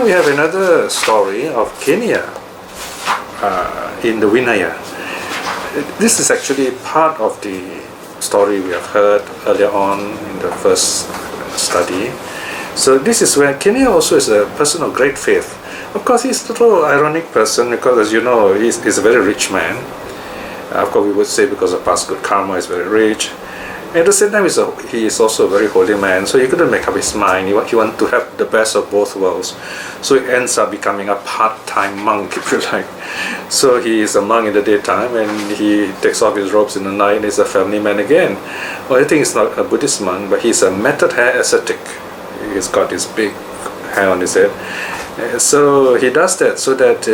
We have another story of Keniya in the Vinaya. This is actually part of the story we have heard earlier on in the first study. So this is where Keniya also is a person of great faith. Of course, he's a little ironic person because, as you know, he's a very rich man. Of course, we would say because of past good karma, he's very rich. At the same time, he is also a very holy man, so he couldn't make up his mind. He wanted to have the best of both worlds. So he ends up becoming a part-time monk, if you like. So he is a monk in the daytime, and he takes off his robes in the night, and he's a family man again. Well, I think he's not a Buddhist monk, but he's a matted hair ascetic. He's got his big hair on his head. So he does that so that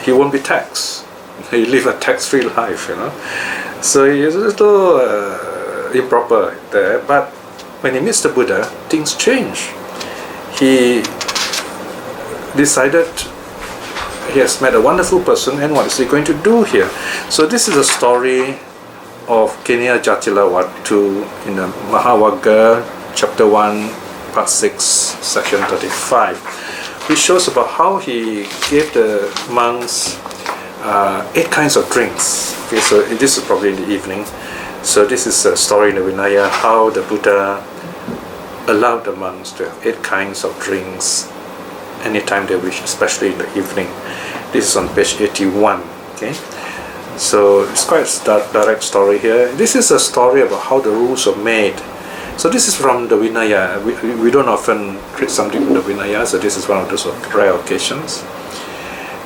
he won't be taxed. He live a tax-free life, you know. So he is a little improper there, but when he meets the Buddha, things change. He decided he has met a wonderful person, and what is he going to do here? So this is a story of Keṇiya Jaṭila Vatthu in the mahā, chapter 1, part 6, section 35, which shows about how he gave the monks 8 kinds of drinks. Okay, so this is probably in the evening. So this is a story in the Vinaya, how the Buddha allowed the monks to have 8 kinds of drinks anytime they wish, especially in the evening. This is on page 81. Okay, so it's quite a direct story here. This is a story about how the rules are made. So this is from the Vinaya. We don't often read something from the Vinaya, so this is one of those rare occasions.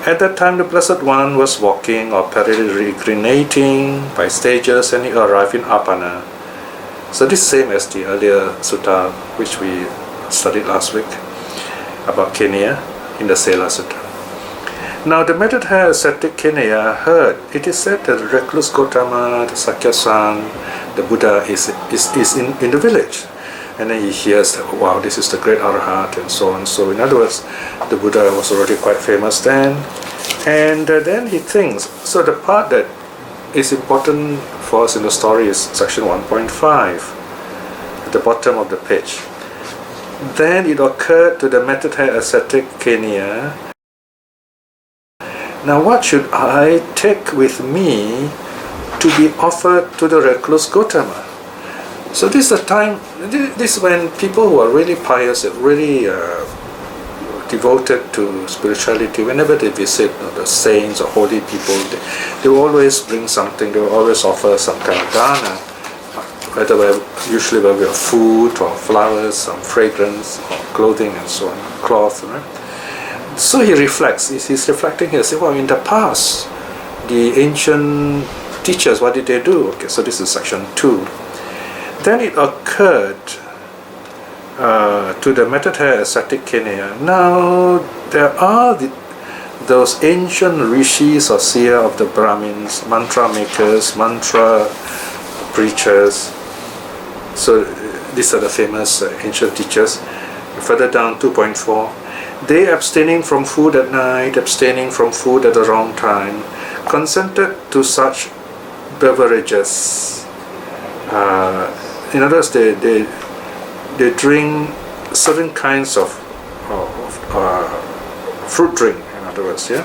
At that time, the Blessed One was walking or peregrinating by stages, and he arrived in Apana. So this is same as the earlier sutta which we studied last week about Keniya in the Sela sutta. Now the matted hair ascetic Keniya heard it is said that the recluse Gotama, the Sakya-san, the Buddha is in the village. And then he hears that, wow, this is the great Arhat, and so on. So in other words, the Buddha was already quite famous then. And then he thinks, so the part that is important for us in the story is section 1.5, at the bottom of the page. Then it occurred to the matted hair ascetic Keniya, now what should I take with me to be offered to the recluse Gotama? So this is a time, this is when people who are really pious, really devoted to spirituality, whenever they visit the saints or holy people, they will always bring something, they will always offer some kind of dana, usually by way of food or flowers, some fragrance or clothing and so on, cloth. Right? So he reflects, he's reflecting here, say, well, in the past, the ancient teachers, what did they do? Okay, so this is section 2. Then it occurred to the matted hair ascetic Keniya. Now there are those ancient rishis or seer of the brahmins, mantra makers, mantra preachers. So these are the famous ancient teachers. Further down, 2.4, they abstaining from food at night, abstaining from food at the wrong time, consented to such beverages. In other words, they drink certain kinds of fruit drink, in other words, yeah.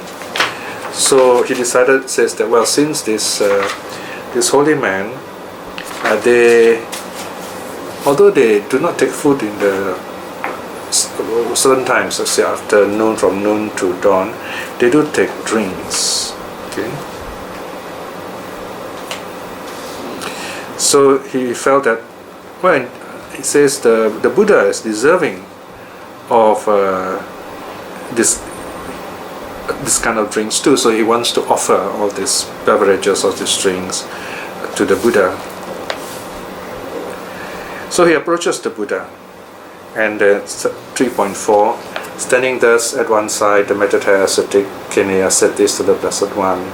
So he decided, says that, well, since this holy man, although they do not take food in the certain times, let's say after noon, from noon to dawn, they do take drinks. Okay. So he felt that, well, he says the Buddha is deserving of this kind of drinks too. So he wants to offer all these beverages, all these drinks to the Buddha. So he approaches the Buddha, and 3.4, standing thus at one side, the matted hair ascetic Keniya said this to the Blessed One: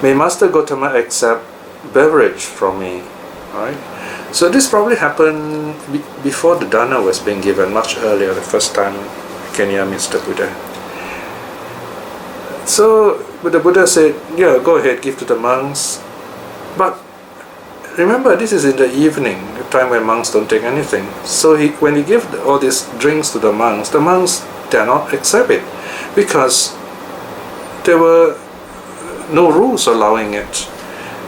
"May Master Gotama accept beverage from me." All right. So this probably happened before the dana was being given, much earlier, the first time Keniya meets the Buddha. So the Buddha said, yeah, go ahead, give to the monks. But remember, this is in the evening, the time when monks don't take anything. So when he gave all these drinks to the monks dare not accept it, because there were no rules allowing it.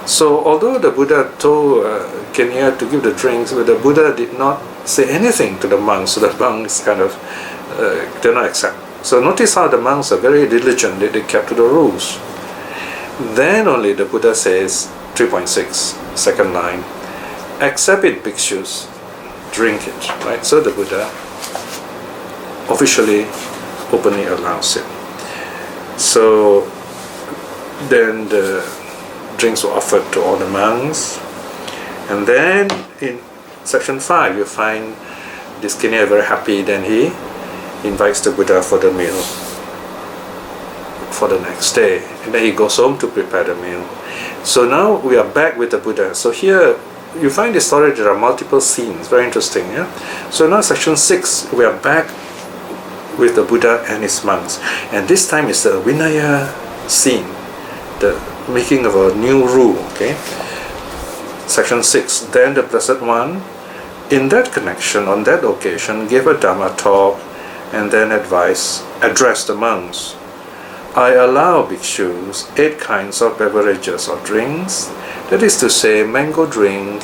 So although the Buddha told Keniya to give the drinks, but the Buddha did not say anything to the monks, so the monks kind of did not accept. So notice how the monks are very diligent, they kept to the rules. Then only the Buddha says, 3.6, second line, accept it, bhikshus, drink it, right? So the Buddha officially, openly allows it. So then the drinks were offered to all the monks, and then in section 5 you find this Keṇiya very happy. Then he invites the Buddha for the meal for the next day, and then he goes home to prepare the meal. So now we are back with the Buddha. So here you find the story, there are multiple scenes, very interesting. Yeah. So now section 6 we are back with the Buddha and his monks, and this time is the Vinaya scene, the making of a new rule. Okay. Section 6. Then the Blessed One, in that connection, on that occasion, gave a Dhamma talk and then addressed the monks. I allow bhikshus 8 kinds of beverages or drinks, that is to say, mango drink,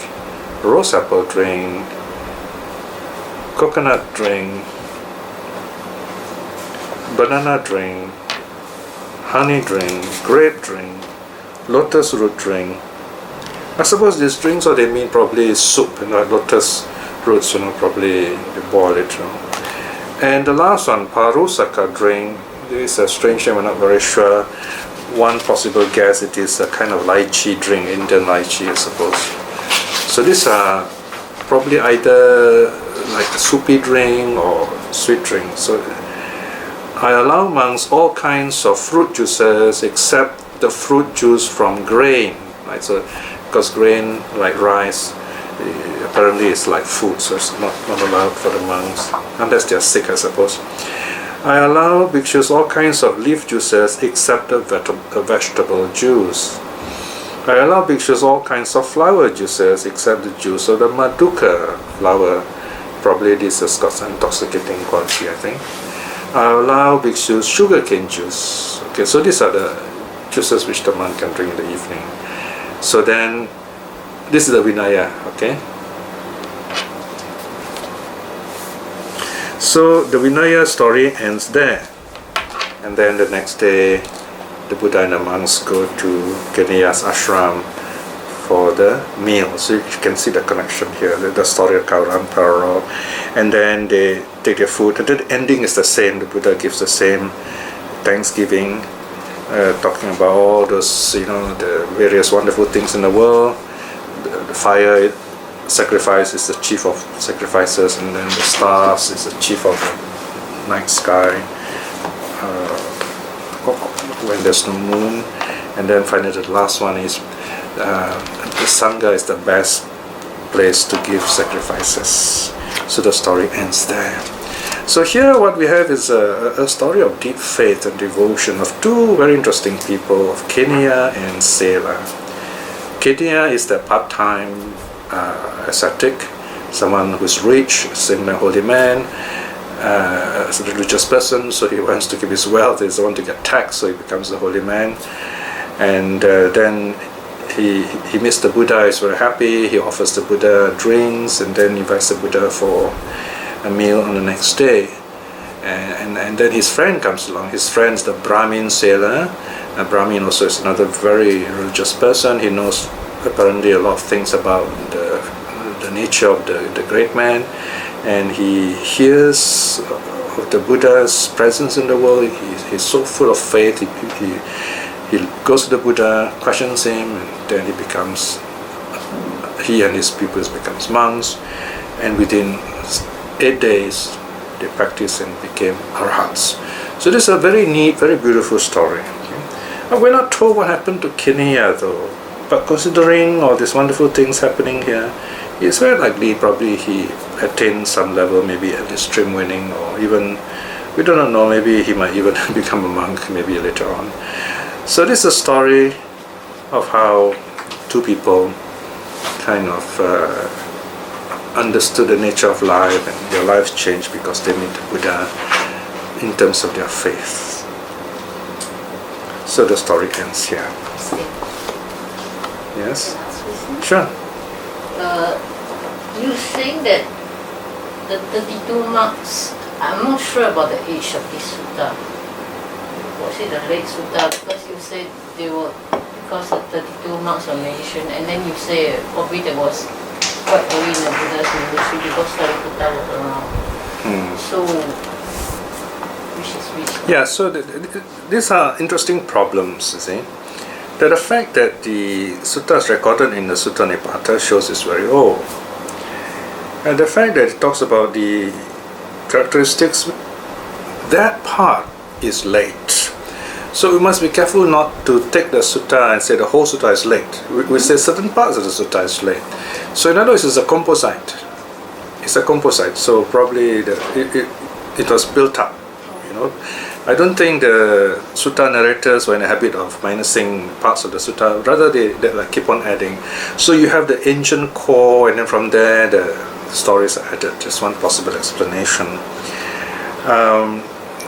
rose apple drink, coconut drink, banana drink, honey drink, grape drink, lotus root drink. I suppose these drinks, or they mean probably soup, lotus roots, probably they boil it. And the last one, parusaka drink. This is a strange name, I'm not very sure. One possible guess, it is a kind of lychee drink, Indian lychee, I suppose. So these are probably either like a soupy drink or sweet drink. So I allow monks all kinds of fruit juices except the fruit juice from grain, right? So because grain, like rice, apparently it's like food, so it's not allowed for the monks unless they're sick, I suppose. I allow bhikshus all kinds of leaf juices except the vegetable juice. I allow bhikshus all kinds of flower juices except the juice of the maduka flower. Probably this has got some intoxicating quality, I think. I allow bhikshus sugarcane juice. Okay, so these are the juices which the monk can drink in the evening. So then, this is the Vinaya, okay? So the Vinaya story ends there. And then the next day, the Buddha and the monks go to Keniya's ashram for the meal. So you can see the connection here, the story of Kauran Parallel. And then they take their food, and the ending is the same. The Buddha gives the same thanksgiving, talking about all those, the various wonderful things in the world. The fire sacrifice is the chief of sacrifices, and then the stars is the chief of the night sky when there's no moon. And then finally the last one is the sangha is the best place to give sacrifices. So the story ends there. So here what we have is a story of deep faith and devotion of 2 very interesting people, of Keniya and Sela. Keniya is the part-time ascetic, someone who's rich, same like holy man, as a religious person, so he wants to keep his wealth, he doesn't want to get taxed, so he becomes a holy man. And then he meets the Buddha, he's very happy, he offers the Buddha drinks, and then invites the Buddha for a meal on the next day. And then his friend comes along. His friend is the brahmin Sela. A brahmin also is another very religious person. He knows apparently a lot of things about the nature of the great man, and he hears of the Buddha's presence in the world. He's so full of faith. He goes to the Buddha, questions him, and then he and his pupils becomes monks, and within 8 days they practiced and became arhats. So this is a very neat, very beautiful story. Okay? We're not told what happened to Keṇiya though, but considering all these wonderful things happening here, it's very likely probably he attained some level, maybe at least stream winning, or even, we do not know, maybe he might even become a monk maybe later on. So this is a story of how 2 people kind of understood the nature of life, and their lives changed because they meet the Buddha in terms of their faith. So the story ends here. Yes? Sure. You saying that the 32 monks, I'm not sure about the age of this sutta. Was it a late sutta? Because you said they were, because the 32 monks were mentioned, and then you say probably there was quite early in the Buddha's ministry because Sariputta was around. So, which is which? Yeah, so these are interesting problems, you see. That the fact that the sutta is recorded in the Sutta Nipata shows it's very old. And the fact that it talks about the characteristics, that part is late. So we must be careful not to take the sutta and say the whole sutta is late. We say certain parts of the sutta is late. So in other words, it's a composite. It's a composite. So probably it was built up. You know, I don't think the sutta narrators were in a habit of minusing parts of the sutta. Rather, they like keep on adding. So you have the ancient core, and then from there the stories are added. Just one possible explanation.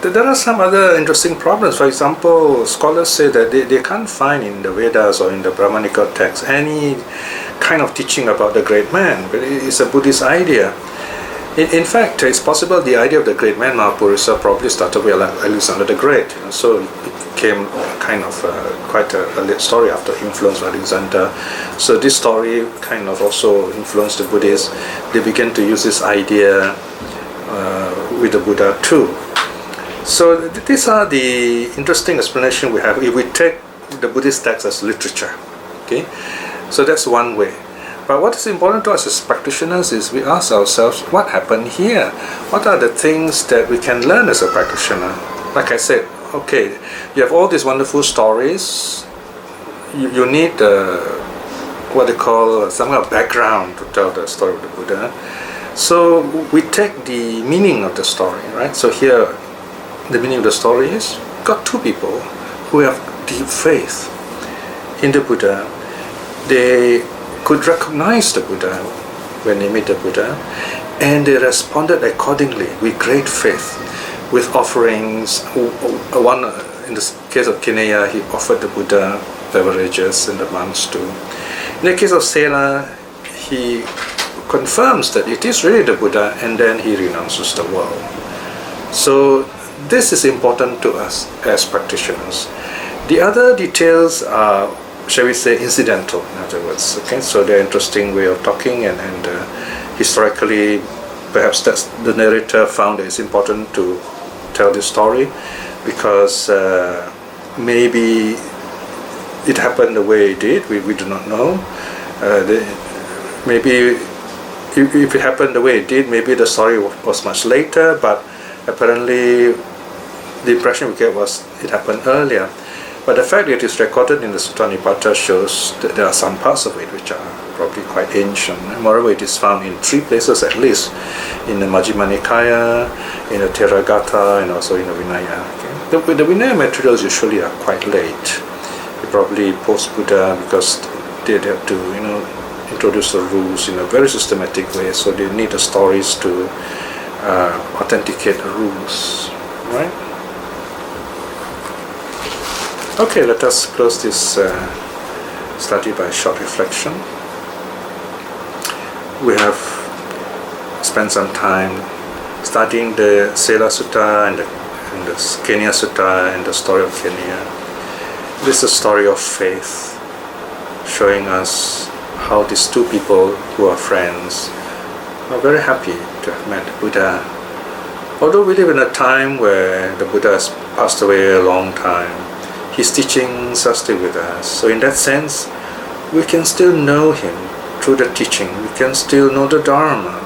There are some other interesting problems. For example, scholars say that they can't find in the Vedas or in the Brahmanical text any kind of teaching about the great man, but it's a Buddhist idea. In fact, it's possible the idea of the great man, Mahapurusha, probably started with Alexander the Great. You know, so it became kind of quite a late story after influence of Alexander. So this story kind of also influenced the Buddhists. They began to use this idea with the Buddha too. So these are the interesting explanation we have if we take the Buddhist text as literature. Okay, so that's one way. But what is important to us as practitioners is we ask ourselves, what happened here? What are the things that we can learn as a practitioner? Like I said, okay, you have all these wonderful stories. You need what they call some kind of background to tell the story of the Buddha. So we take the meaning of the story, right? So here, the meaning of the story is got two people who have deep faith in the Buddha. They could recognize the Buddha when they meet the Buddha, and they responded accordingly with great faith, with offerings. One, in the case of Keniya, he offered the Buddha beverages, and the monks too. In the case of Sela, he confirms that it is really the Buddha, and then he renounces the world. So this is important to us as practitioners. The other details are, shall we say, incidental, in other words. Okay, so they're an interesting way of talking, and historically, perhaps that's the narrator found that it's important to tell this story because maybe it happened the way it did. We do not know. Maybe if it happened the way it did, maybe the story was much later, but apparently the impression we get was it happened earlier. But the fact that it is recorded in the Sutta Nipata shows that there are some parts of it which are probably quite ancient. Moreover, it is found in 3 places at least, in the Majjhima Nikaya, in the Theragatha, and also in the Vinaya. Okay? The Vinaya materials usually are quite late. They're probably post-Buddha because they have to, introduce the rules in a very systematic way, so they need the stories to authenticate the rules, right? Okay, let us close this study by a short reflection. We have spent some time studying the Sela Sutta and the Keṇiya Sutta and the story of Keniya. This is a story of faith, showing us how these two people who are friends are very happy to have met the Buddha. Although we live in a time where the Buddha has passed away a long time, his teachings are still with us. So in that sense, we can still know him through the teaching. We can still know the Dharma.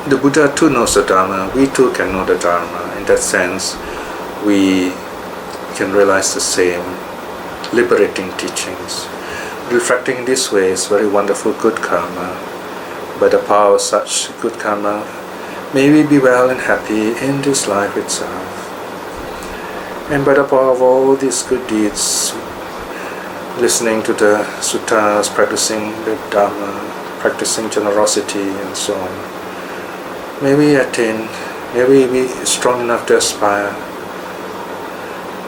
The Buddha too knows the Dharma. We too can know the Dharma. In that sense, we can realize the same liberating teachings. Reflecting in this way is very wonderful good karma. By the power of such good karma, may we be well and happy in this life itself. And by the power of all these good deeds, listening to the suttas, practicing the Dharma, practicing generosity and so on, may we attain May we be strong enough to aspire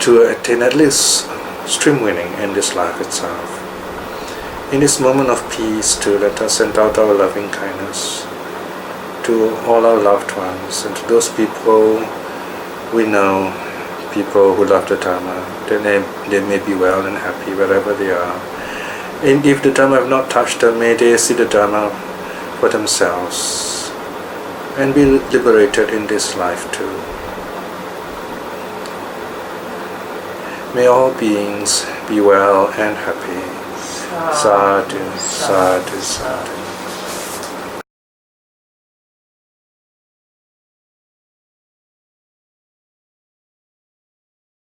to attain at least stream winning in this life itself. In this moment of peace, too, let us send out our loving kindness to all our loved ones and to those people we know, people who love the Dharma. They may be well and happy wherever they are. And if the Dharma have not touched them, may they see the Dharma for themselves and be liberated in this life too. May all beings be well and happy. Sadhu, sadhu, sadhu.